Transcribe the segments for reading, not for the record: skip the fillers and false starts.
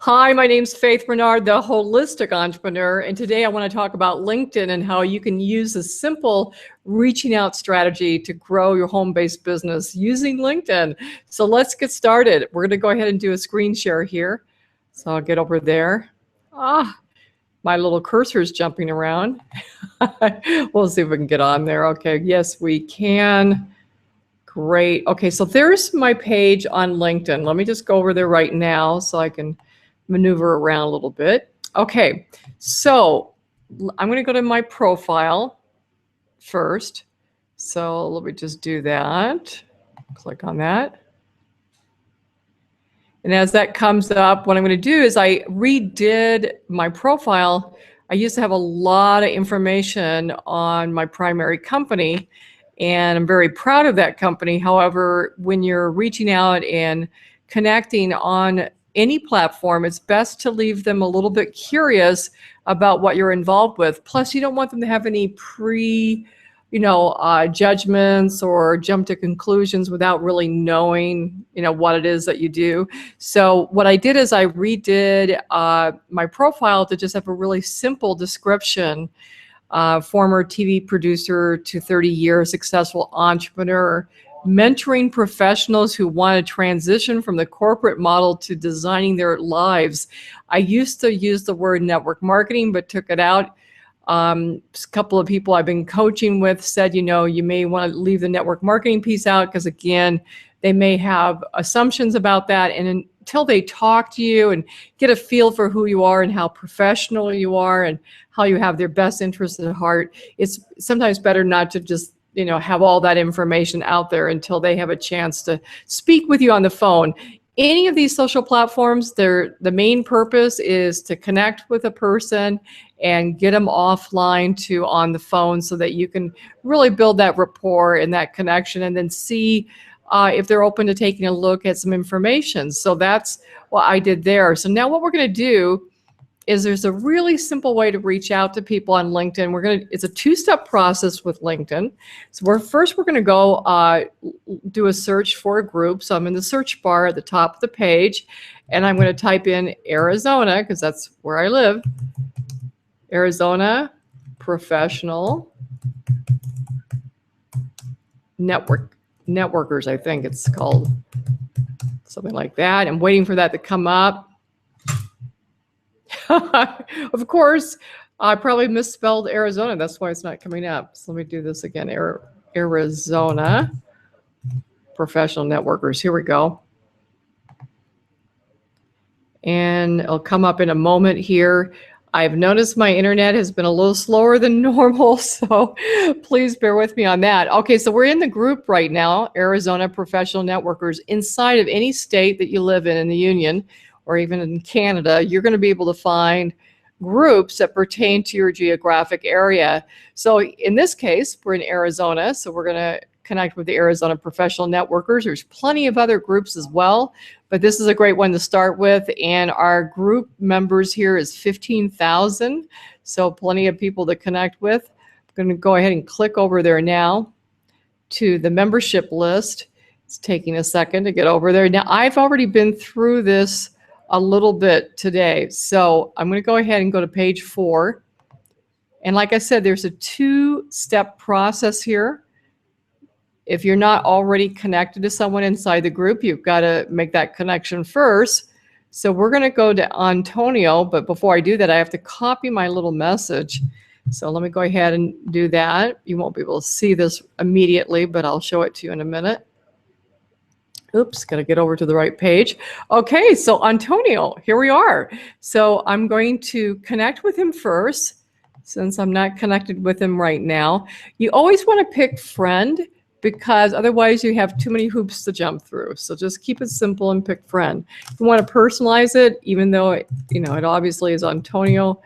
Hi, my name's Faith Bernard, the Holistic Entrepreneur, and today I want to talk about LinkedIn and how you can use a simple reaching out strategy to grow your home-based business using LinkedIn. So let's get started. We're going to go ahead and do a screen share here. So I'll get over there. My little cursor is jumping around. We'll see if we can get on there. Okay, yes, we can. Great. Okay, so there's my page on LinkedIn. Let me just go over there right now so I can maneuver around a little bit. Okay, so I'm going to go to my profile first. So let me just do that. Click on that. And as that comes up, what I'm going to do is I redid my profile. I used to have a lot of information on my primary company, and I'm very proud of that company. However, when you're reaching out and connecting on any platform, it's best to leave them a little bit curious about what you're involved with. Plus, you don't want them to have any judgments or jump to conclusions without really knowing, what it is that you do. So what I did is I redid my profile to just have a really simple description. Former TV producer to 30 years, successful entrepreneur, mentoring professionals who want to transition from the corporate model to designing their lives. I used to use the word network marketing, but took it out. A couple of people I've been coaching with said, you may want to leave the network marketing piece out because, again, they may have assumptions about that. And until they talk to you and get a feel for who you are and how professional you are and how you have their best interests at heart, it's sometimes better not to just have all that information out there until they have a chance to speak with you on the phone. Any of these social platforms, the main purpose is to connect with a person and get them offline to on the phone so that you can really build that rapport and that connection, and then see if they're open to taking a look at some information. So that's what I did there. So now what we're going to do is there's a really simple way to reach out to people on LinkedIn. It's a two-step process with LinkedIn. So we're going to go do a search for a group. So I'm in the search bar at the top of the page, and I'm going to type in Arizona because that's where I live. Arizona Professional Networkers, I think it's called, something like that. I'm waiting for that to come up. Of course, I probably misspelled Arizona. That's why it's not coming up. So let me do this again. Arizona Professional Networkers. Here we go. And it'll come up in a moment here. I've noticed my internet has been a little slower than normal, so please bear with me on that. Okay, so we're in the group right now, Arizona Professional Networkers. Inside of any state that you live in the Union, or even in Canada, you're going to be able to find groups that pertain to your geographic area. So in this case, we're in Arizona, so we're going to connect with the Arizona Professional Networkers. There's plenty of other groups as well, but this is a great one to start with. And our group members here is 15,000, so plenty of people to connect with. I'm going to go ahead and click over there now to the membership list. It's taking a second to get over there. Now, I've already been through this a little bit today, so I'm going to go ahead and go to page 4. And like I said, there's a two-step process here. If you're not already connected to someone inside the group, you've got to make that connection first. So we're going to go to Antonio, but before I do that, I have to copy my little message. So let me go ahead and do that. You won't be able to see this immediately, but I'll show it to you in a minute. Oops, got to get over to the right page. Okay, so Antonio, here we are. So I'm going to connect with him first, since I'm not connected with him right now. You always want to pick friend, because otherwise you have too many hoops to jump through. So just keep it simple and pick friend. If you want to personalize it, even though it obviously is Antonio,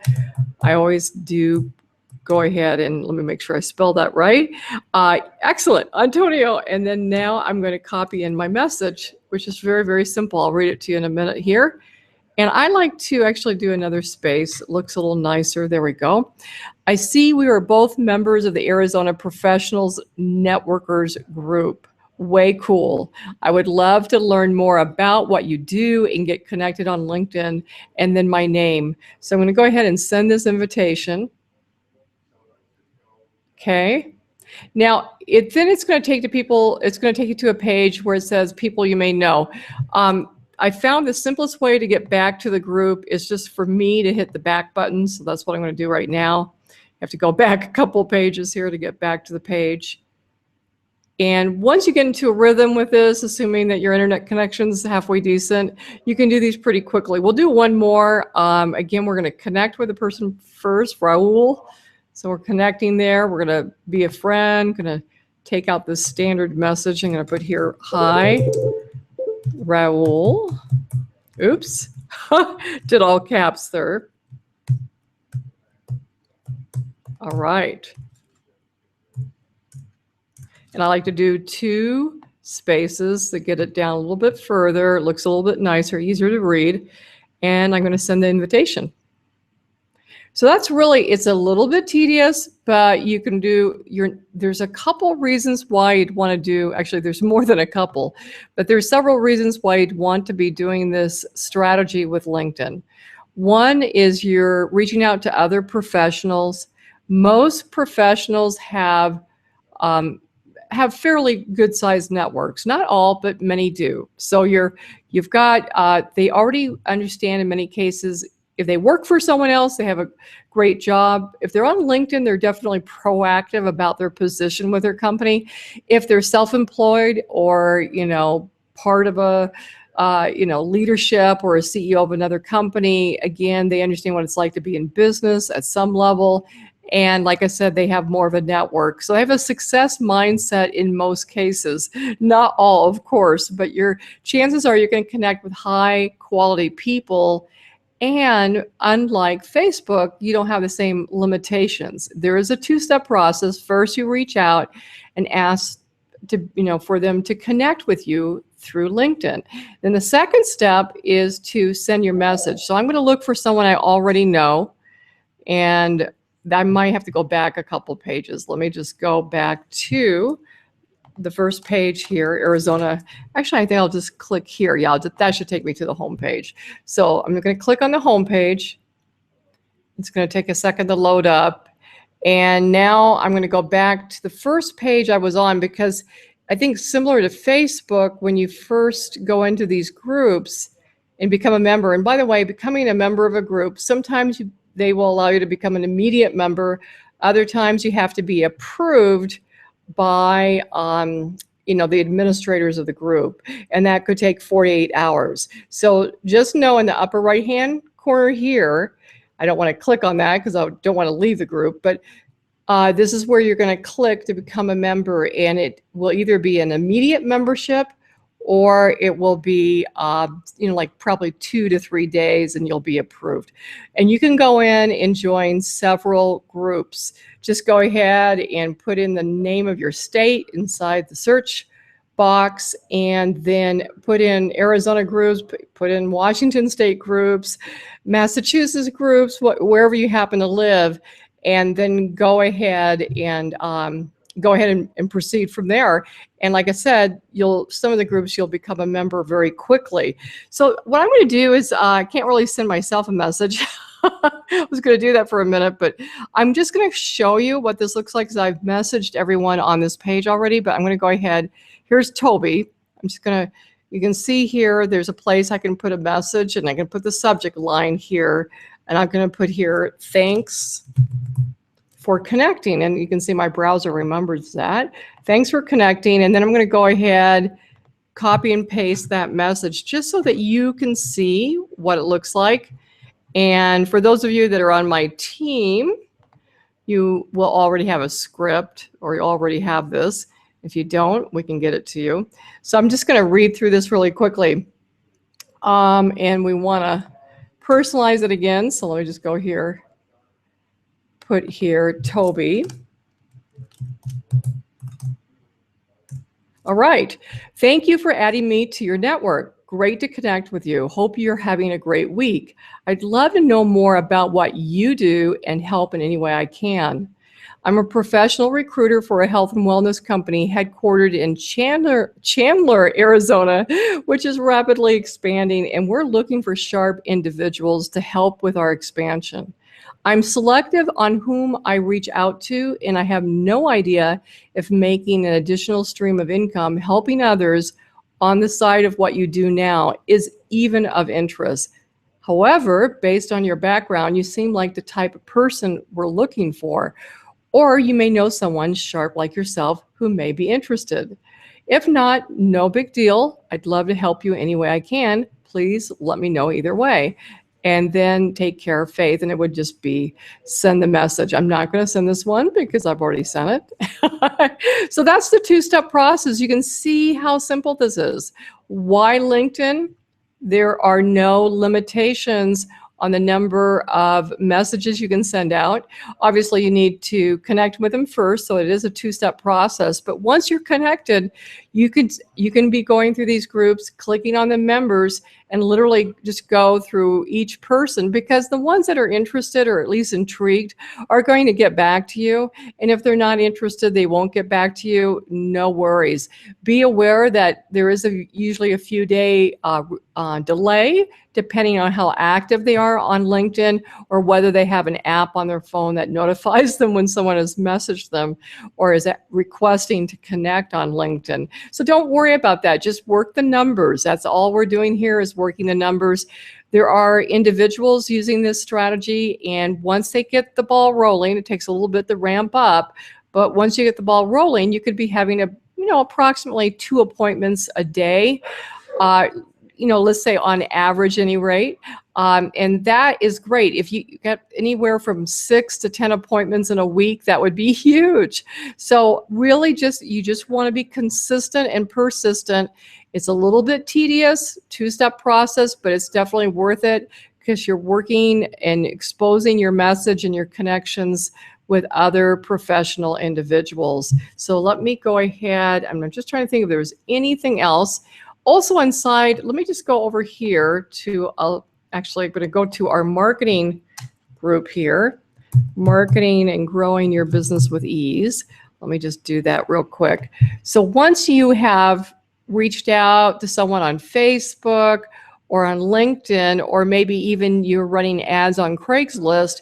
I always do go ahead and let me make sure I spelled that right. Excellent, Antonio. And then now I'm going to copy in my message, which is very, very simple. I'll read it to you in a minute here. And I like to actually do another space. It looks a little nicer. There we go. I see we are both members of the Arizona Professionals Networkers group. Way cool. I would love to learn more about what you do and get connected on LinkedIn, and then my name. So I'm going to go ahead and send this invitation. Okay. Now, then it's going to take it's going to take you to a page where it says people you may know. I found the simplest way to get back to the group is just for me to hit the back button. So that's what I'm going to do right now. I have to go back a couple pages here to get back to the page. And once you get into a rhythm with this, assuming that your internet connection's halfway decent, you can do these pretty quickly. We'll do one more. Again, we're going to connect with the person first, Raul. So we're connecting there. We're going to be a friend, going to take out this standard message. I'm going to put here, hi, Raul. Oops, did all caps there. All right. And I like to do 2 spaces to get it down a little bit further. It looks a little bit nicer, easier to read. And I'm going to send the invitation. So that's really, it's a little bit tedious, but you can do there's a couple reasons why you'd want to do, actually there's more than a couple, but there's several reasons why you'd want to be doing this strategy with LinkedIn. One is you're reaching out to other professionals. Most professionals have fairly good sized networks. Not all, but many do. So you've got, they already understand in many cases, if they work for someone else, they have a great job. If they're on LinkedIn, they're definitely proactive about their position with their company. If they're self-employed or, part of a, leadership or a CEO of another company, again, they understand what it's like to be in business at some level. And like I said, they have more of a network. So they have a success mindset in most cases. Not all, of course, but your chances are you're going to connect with high quality people. And unlike Facebook, you don't have the same limitations. There is a 2-step process. First, you reach out and ask for them to connect with you through LinkedIn. Then the second step is to send your message. So I'm going to look for someone I already know, and I might have to go back a couple pages. Let me just go back to the first page here, Arizona. Actually, I think I'll just click here. Yeah, that should take me to the home page. So I'm going to click on the home page. It's going to take a second to load up. And now I'm going to go back to the first page I was on, because I think similar to Facebook, when you first go into these groups and become a member, and by the way, becoming a member of a group, sometimes they will allow you to become an immediate member. Other times you have to be approved by the administrators of the group, and that could take 48 hours. So just know in the upper right hand corner here, I don't want to click on that because I don't want to leave the group, but this is where you're going to click to become a member, and it will either be an immediate membership or it will be like probably 2 to 3 days and you'll be approved. And you can go in and join several groups. Just go ahead and put in the name of your state inside the search box, and then put in Arizona groups, put in Washington state groups, Massachusetts groups, wherever you happen to live, and then go ahead and proceed from there. And like I said, some of the groups you'll become a member very quickly. So what I'm going to do is I can't really send myself a message. I was going to do that for a minute, but I'm just going to show you what this looks like, because I've messaged everyone on this page already, but I'm going to go ahead. Here's Toby. You can see here, there's a place I can put a message, and I can put the subject line here, and I'm going to put here, thanks for connecting. And you can see my browser remembers that. Thanks for connecting. And then I'm going to go ahead, copy and paste that message just so that you can see what it looks like. And for those of you that are on my team, you will already have a script, or you already have this. If you don't, we can get it to you. So I'm just going to read through this really quickly. And we want to personalize it again. So let me just go here. Put here, Toby. All right. Thank you for adding me to your network. Great to connect with you. Hope you're having a great week. I'd love to know more about what you do and help in any way I can. I'm a professional recruiter for a health and wellness company headquartered in Chandler, Arizona, which is rapidly expanding, and we're looking for sharp individuals to help with our expansion. I'm selective on whom I reach out to, and I have no idea if making an additional stream of income, helping others on the side of what you do now, is even of interest. However, based on your background, you seem like the type of person we're looking for, or you may know someone sharp like yourself who may be interested. If not, no big deal. I'd love to help you any way I can. Please let me know either way. And then take care of Faith, and it would just be send the message. I'm not going to send this one because I've already sent it. So that's the two-step process. You can see how simple this is. Why LinkedIn? There are no limitations on the number of messages you can send out. Obviously, you need to connect with them first, so it is a two-step process. But once you're connected, you can be going through these groups, clicking on the members, and literally just go through each person, because the ones that are interested or at least intrigued are going to get back to you. And if they're not interested, they won't get back to you. No worries. Be aware that there is usually a few day delay depending on how active they are on LinkedIn, or whether they have an app on their phone that notifies them when someone has messaged them or is requesting to connect on LinkedIn. So don't worry about that. Just work the numbers. That's all we're doing here, is working the numbers. There are individuals using this strategy, and once they get the ball rolling, it takes a little bit to ramp up, but once you get the ball rolling, you could be having approximately 2 appointments a day. Let's say on average, any rate. And that is great. If you get anywhere from 6 to 10 appointments in a week, that would be huge. So really you just want to be consistent and persistent. It's a little bit tedious, two-step process, but it's definitely worth it, because you're working and exposing your message and your connections with other professional individuals. So let me go ahead. I'm just trying to think if there's anything else. Also inside, let me just go over here to, actually I'm going to go to our marketing group here, marketing and growing your business with ease. Let me just do that real quick. So once you have reached out to someone on Facebook or on LinkedIn, or maybe even you're running ads on Craigslist,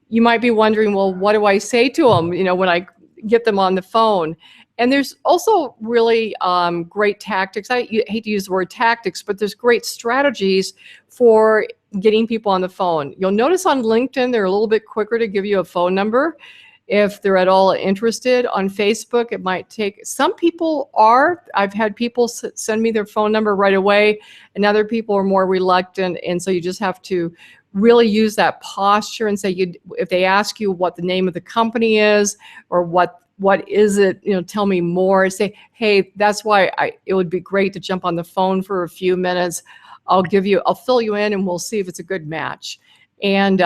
you might be wondering, well, what do I say to them, when I get them on the phone? And there's also really great tactics. I hate to use the word tactics, but there's great strategies for getting people on the phone. You'll notice on LinkedIn, they're a little bit quicker to give you a phone number if they're at all interested. On Facebook, it might take, some people are. I've had people send me their phone number right away, and other people are more reluctant. And so you just have to really use that posture and say, if they ask you what the name of the company is, or what is it, tell me more. Say, hey, that's why it would be great to jump on the phone for a few minutes. I'll fill you in, and we'll see if it's a good match. And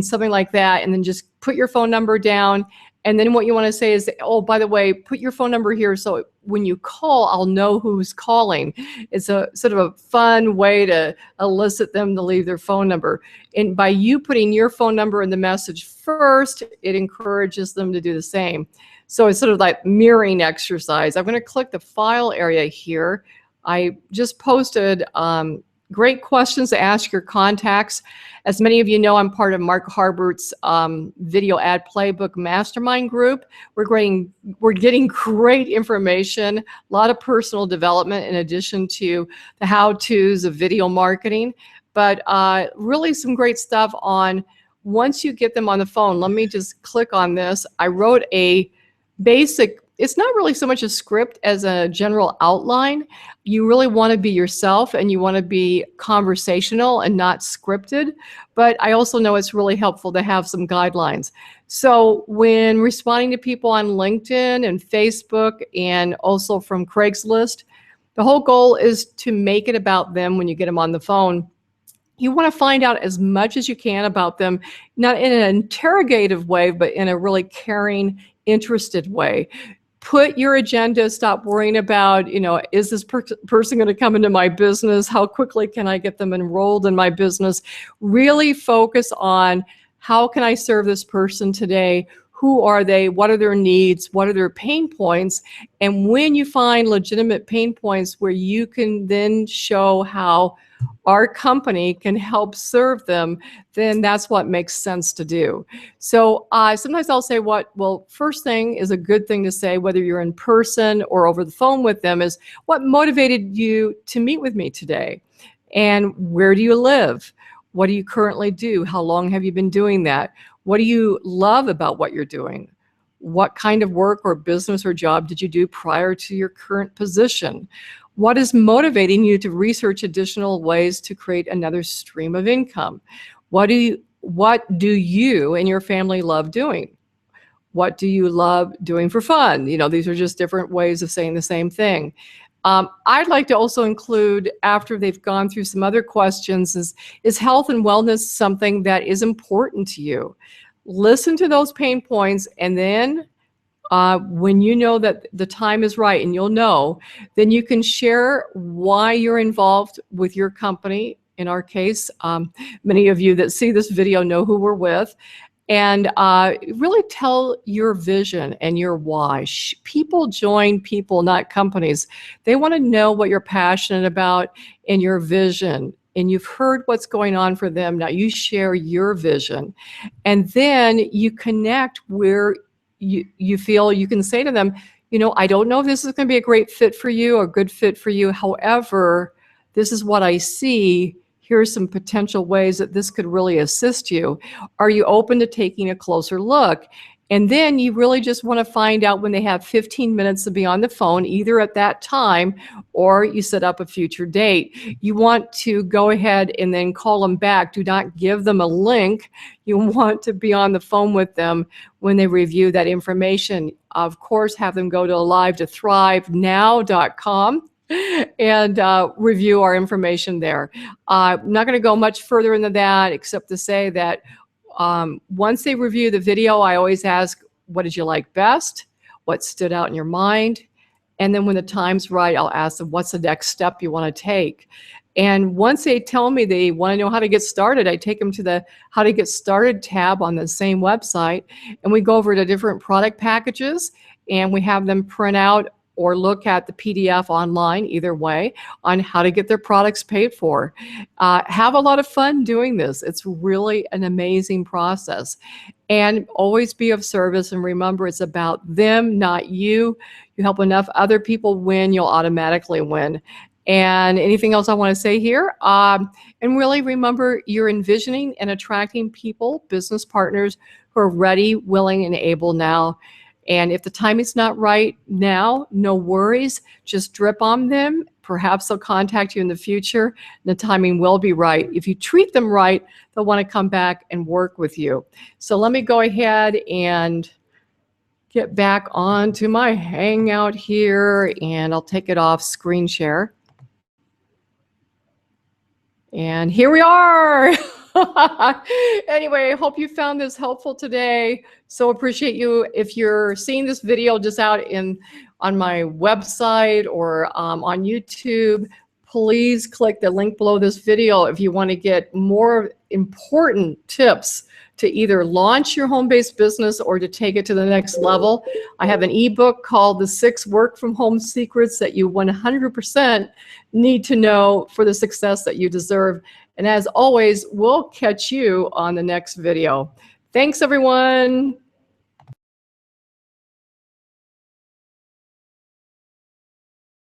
something like that. And then just put your phone number down. And then what you want to say is, oh, by the way, put your phone number here, so when you call, I'll know who's calling. It's a sort of a fun way to elicit them to leave their phone number. And by you putting your phone number in the message first, it encourages them to do the same. So it's sort of like mirroring exercise. I'm going to click the file area here. I just posted great questions to ask your contacts. As many of you know, I'm part of Mark Harbert's video ad playbook mastermind group. We're getting great information, a lot of personal development in addition to the how-tos of video marketing, but really some great stuff on once you get them on the phone. Let me just click on this. I wrote a basic, it's not really so much a script as a general outline. You really want to be yourself, and you want to be conversational and not scripted. But I also know it's really helpful to have some guidelines. So when responding to people on LinkedIn and Facebook, and also from Craigslist, the whole goal is to make it about them when you get them on the phone. You want to find out as much as you can about them, not in an interrogative way, but in a really caring, interested way. Put your agenda, stop worrying about, is this person going to come into my business? How quickly can I get them enrolled in my business? Really focus on, how can I serve this person today? who are they, what are their needs, what are their pain points. And when you find legitimate pain points where you can then show how our company can help serve them, then that's what makes sense to do. So sometimes I'll say well, first thing is a good thing to say, whether you're in person or over the phone with them, is what motivated you to meet with me today? And where do you live? What do you currently do? How long have you been doing that? What do you love about what you're doing? What kind of work or business or job did you do prior to your current position? What is motivating you to research additional ways to create another stream of income? What do you and your family love doing? What do you love doing for fun? These are just different ways of saying the same thing. I'd like to also include, after they've gone through some other questions, is health and wellness something that is important to you? Listen to those pain points, and then when you know that the time is right, and you'll know, then you can share why you're involved with your company. In our case, many of you that see this video know who we're with. And really tell your vision and your why. People join people, not companies. They want to know what you're passionate about and your vision. And you've heard what's going on for them. Now you share your vision. And then you connect where you feel you can say to them, I don't know if this is going to be a great fit for you or a good fit for you. However, this is what I see. Here's some potential ways that this could really assist you. Are you open to taking a closer look? And then you really just want to find out when they have 15 minutes to be on the phone, either at that time or you set up a future date. You want to go ahead and then call them back. Do not give them a link. You want to be on the phone with them when they review that information. Of course, have them go to alive2thrivenow.com and review our information there. I'm not going to go much further into that, except to say that once they review the video, I always ask, what did you like best? What stood out in your mind? And then when the time's right, I'll ask them, what's the next step you want to take? And once they tell me they want to know how to get started, I take them to the How to Get Started tab on the same website, and we go over to different product packages, and we have them print out or look at the PDF online, either way, on how to get their products paid for. Have a lot of fun doing this. It's really an amazing process. And always be of service, and remember, it's about them, not you. You help enough other people win, you'll automatically win. And anything else I want to say here? And really remember, you're envisioning and attracting people, business partners who are ready, willing, and able now. And if the timing's not right now, no worries. Just drip on them. Perhaps they'll contact you in the future, and the timing will be right. If you treat them right, they'll want to come back and work with you. So let me go ahead and get back onto my Hangout here, and I'll take it off screen share. And here we are. Anyway, I hope you found this helpful today. So appreciate you. If you're seeing this video just out on my website or on YouTube, please click the link below this video if you want to get more important tips to either launch your home-based business or to take it to the next level. I have an ebook called The 6 Work From Home Secrets that you 100% need to know for the success that you deserve. And as always, we'll catch you on the next video. Thanks, everyone.